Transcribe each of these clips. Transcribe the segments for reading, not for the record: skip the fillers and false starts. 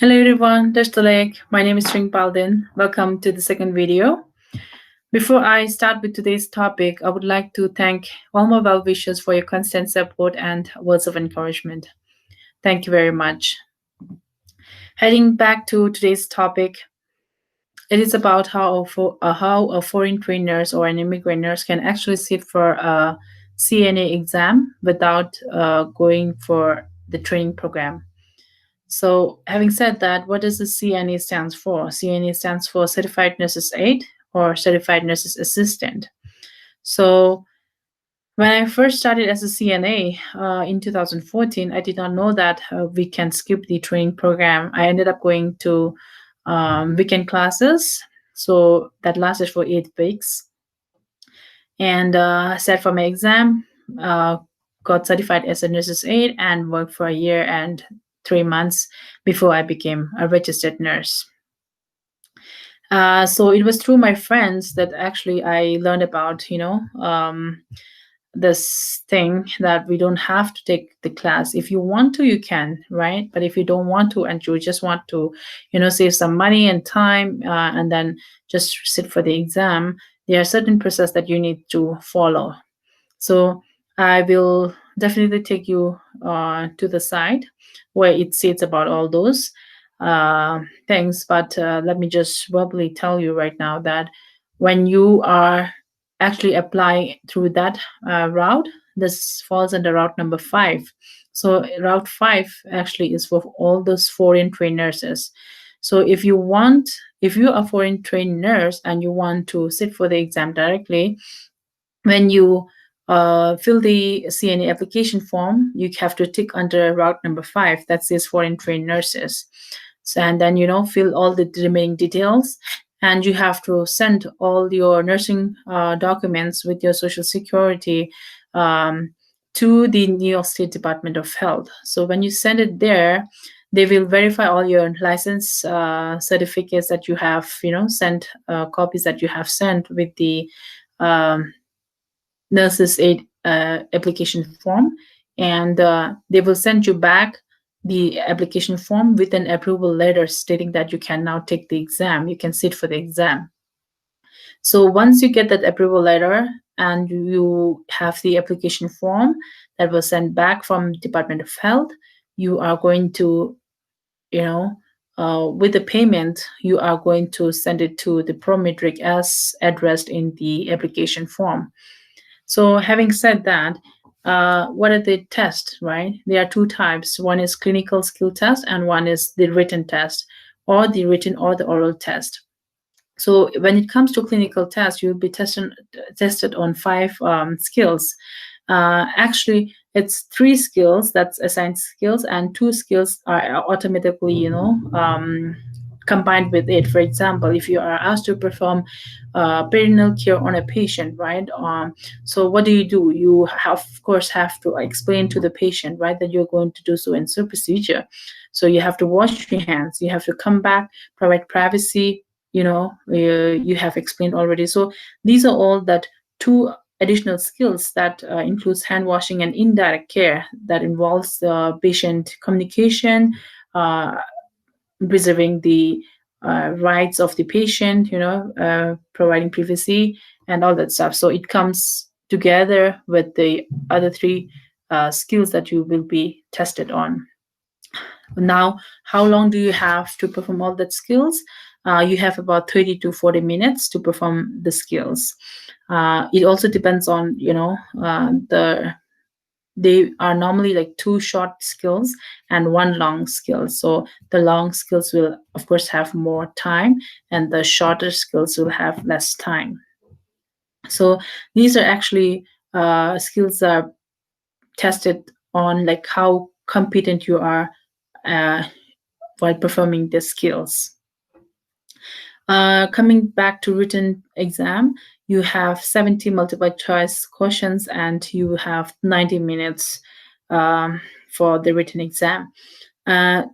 Hello everyone, that's the leg. My name is Sring Paldin. Welcome to the second video. Before I start with today's topic, I would like to thank all my well wishers for your constant support and words of encouragement. Thank you very much. Heading back to today's topic, it is about how a foreign trained nurse or an immigrant nurse can actually sit for a CNA exam without going for the training program. So, having said that, what does the CNA stands for? CNA stands for Certified Nurses Aide or Certified Nurses Assistant. So, when I first started as a CNA in 2014, I did not know that we can skip the training program. I ended up going to weekend classes, so that lasted for 8 weeks, and sat for my exam. Got certified as a nurse's aide and worked for a year and 3 months before I became a registered nurse. So it was through my friends that actually I learned about, this thing that we don't have to take the class. If you want to, you can, right? But if you don't want to and you just want to, save some money and time and then just sit for the exam, there are certain process that you need to follow. So I will definitely take you to the side where it states about all those things. But let me just verbally tell you right now that when you are actually applying through that route, this falls under route number 5. So route 5 actually is for all those foreign trained nurses. So if you are a foreign trained nurse and you want to sit for the exam directly, when you fill the CNA application form, you have to tick under route number 5 that says foreign trained nurses. So, and then fill all the remaining details, and you have to send all your nursing documents with your social security to the New York State Department of Health. So when you send it there, they will verify all your license certificates that you have sent, copies that you have sent with the Nurses Aide application form, and they will send you back the application form with an approval letter stating that you can now take the exam, you can sit for the exam. So once you get that approval letter and you have the application form that was sent back from Department of Health, you are going to, with the payment, you are going to send it to the prometric as addressed in the application form. So having said that, what are the tests, right? There are two types. One is clinical skill test and one is the written test, or the written or the oral test. So when it comes to clinical tests, you'll be tested on 5 skills. Actually, it's 3 skills that's assigned skills, and 2 skills are automatically, combined with it. For example, if you are asked to perform peritoneal care on a patient, right? So what do? You of course have to explain to the patient, right, that you're going to do so and so procedure. So you have to wash your hands. You have to come back, provide privacy. You have explained already. So these are all that 2 additional skills that includes hand washing and indirect care that involves the patient communication, preserving the rights of the patient, providing privacy and all that stuff. So it comes together with the other 3 skills that you will be tested on. Now, how long do you have to perform all that skills? You have about 30 to 40 minutes to perform the skills. It also depends on, they are normally like 2 short skills and 1 long skill. So the long skills will, of course, have more time, and the shorter skills will have less time. So these are actually skills that are tested on, like how competent you are while performing the skills. Coming back to written exam, you have 70 multiple choice questions and you have 90 minutes for the written exam. I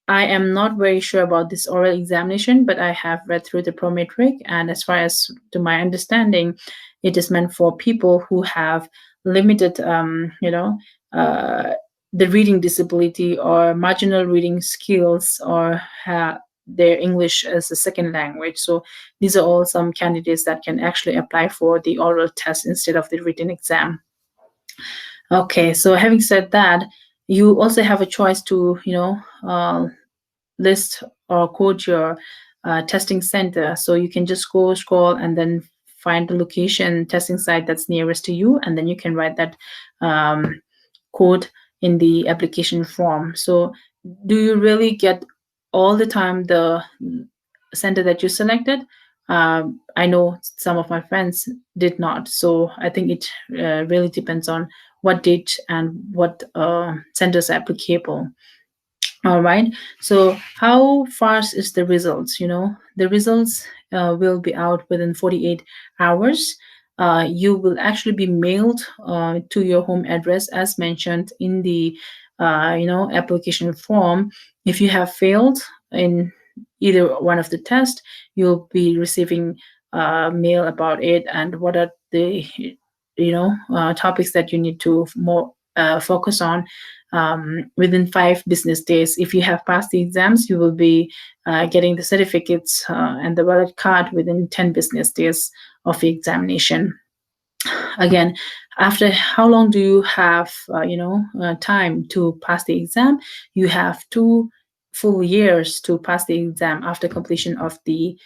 am not very sure about this oral examination, but I have read through the prometric, and as far as to my understanding, it is meant for people who have limited, the reading disability or marginal reading skills, or their English as a second language. So these are all some candidates that can actually apply for the oral test instead of the written exam. Okay, so having said that, you also have a choice to, list or code your testing center. So you can just go scroll and then find the location testing site that's nearest to you, and then you can write that code in the application form. So do you really get all the time the center that you selected? I know some of my friends did not. So I think it really depends on what date and what centers are applicable. All right. So how fast is the results? The results will be out within 48 hours. You will actually be mailed to your home address as mentioned in the application form. If you have failed in either one of the tests, you'll be receiving mail about it and what are the topics that you need to more focus on within 5 business days. If you have passed the exams, you will be getting the certificates and the valid card within 10 business days of the examination. Again, after how long do you have time to pass the exam? You have 2 full years to pass the exam after completion of the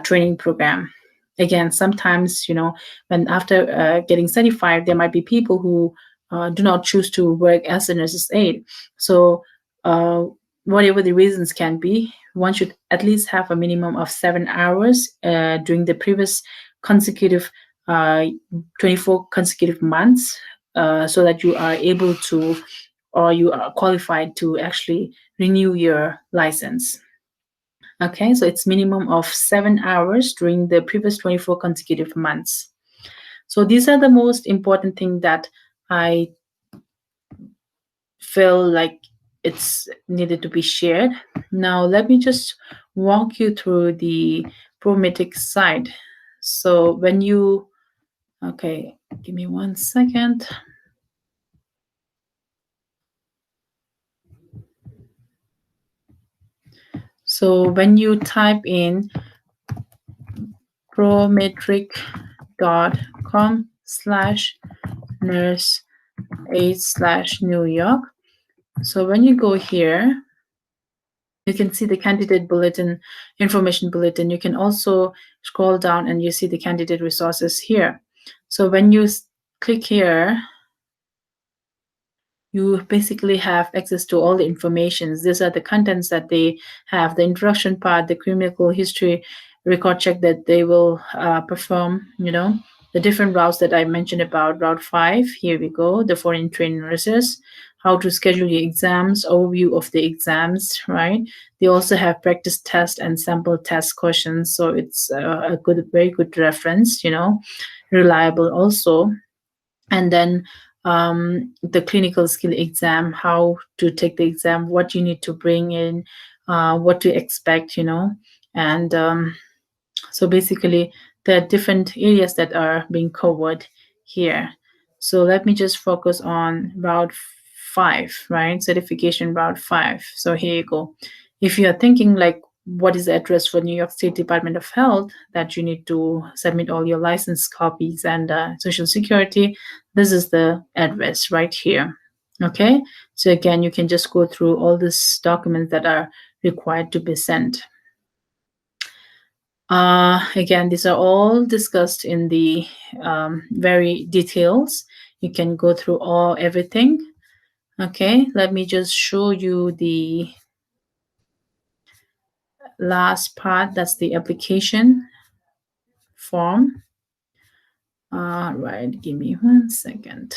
training program. Again, sometimes when after getting certified, there might be people who do not choose to work as a nurse's aide. So whatever the reasons can be, one should at least have a minimum of 7 hours during the previous consecutive uh, 24 consecutive months, so that you are able to, or you are qualified to actually renew your license. Okay, so it's minimum of 7 hours during the previous 24 consecutive months. So these are the most important thing that I feel like it's needed to be shared. Now let me just walk you through the Prometric side. So when you, okay, give me 1 second. So when you type in prometric.com/nurse aide/New York. So when you go here, you can see the candidate bulletin, information bulletin. You can also scroll down and you see the candidate resources here. So when you click here, you basically have access to all the information. These are the contents that they have, the introduction part, the clinical history record check that they will perform, the different routes that I mentioned about. Route 5, here we go, the foreign trained nurses, how to schedule your exams, overview of the exams, right? They also have practice test and sample test questions. So it's a very good reference, reliable also. And then the clinical skill exam, how to take the exam, what you need to bring in, what to expect, and so basically there are different areas that are being covered here. So let me just focus on route 5, right? Certification route 5. So here you go. If you are thinking like, what is the address for New York State Department of Health that you need to submit all your license copies and Social Security, this is the address right here. Okay, so again, you can just go through all these documents that are required to be sent. Again, these are all discussed in the very details. You can go through everything. Okay, let me just show you the last part. That's the application form. All right, give me 1 second.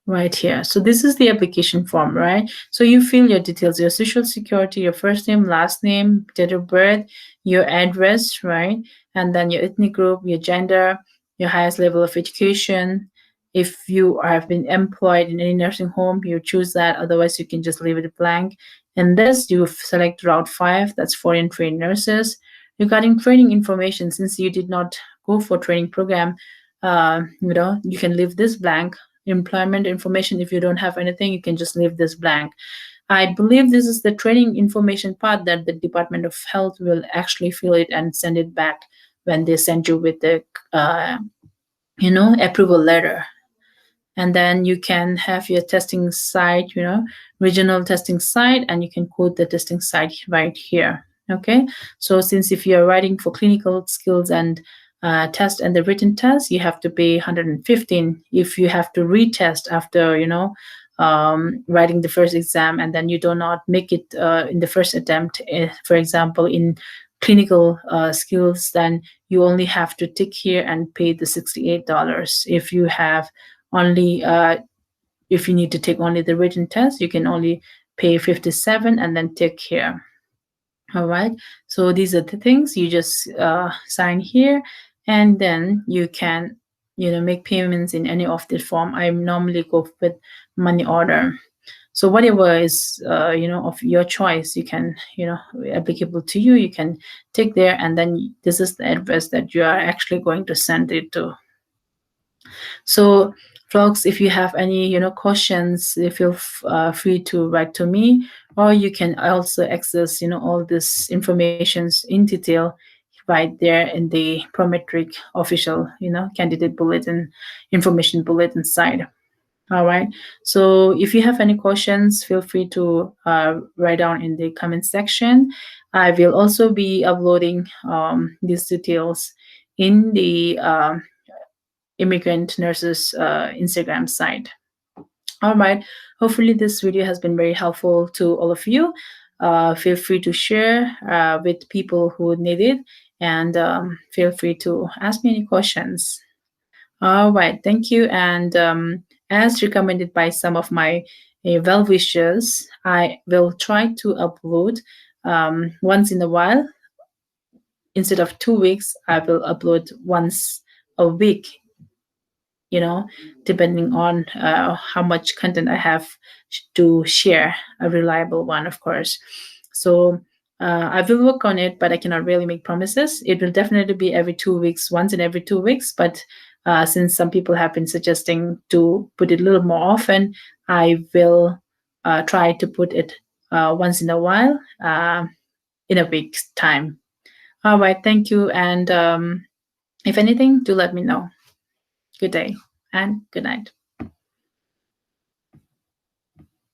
Right here. So this is the application form, right? So you fill your details, your social security, your first name, last name, date of birth, your address, right? And then your ethnic group, your gender, your highest level of education. If you have been employed in any nursing home, you choose that. Otherwise, you can just leave it blank. And this, you select Route 5, that's foreign trained nurses. Regarding training information, since you did not go for training program, you can leave this blank. employment information. If you don't have anything, you can just leave this blank. I believe this is the training information part that the Department of Health will actually fill it and send it back when they send you with the approval letter. And then you can have your testing site, regional testing site, and you can quote the testing site right here. Okay, so since if you're writing for clinical skills and test and the written test, you have to pay 115. If you have to retest after writing the first exam, and then you do not make it in the first attempt, for example in clinical skills, then you only have to tick here and pay the $68. If you have only if you need to take only the written test, you can only pay 57 and then tick here. All right, so these are the things you just sign here, and then you can make payments in any of the form. I normally go with money order. So whatever is of your choice, you can applicable to you, you can take there, and then this is the address that you are actually going to send it to. So folks, if you have any questions, feel free to write to me, or you can also access all this informations in detail right there in the Prometric official candidate bulletin information bulletin side. All right, so if you have any questions, feel free to write down in the comment section. I will also be uploading these details in the immigrant nurses Instagram site. All right, hopefully this video has been very helpful to all of you. Feel free to share with people who need it, and feel free to ask me any questions. All right, thank you. And as recommended by some of my well wishers, I will try to upload once in a while. Instead of 2 weeks, I will upload once a week, depending on how much content I have to share, a reliable one, of course. So I will work on it, but I cannot really make promises. It will definitely be every 2 weeks, once in every 2 weeks. But since some people have been suggesting to put it a little more often, I will try to put it once in a while, in a week's time. All right, thank you. And if anything, do let me know. Good day and good night.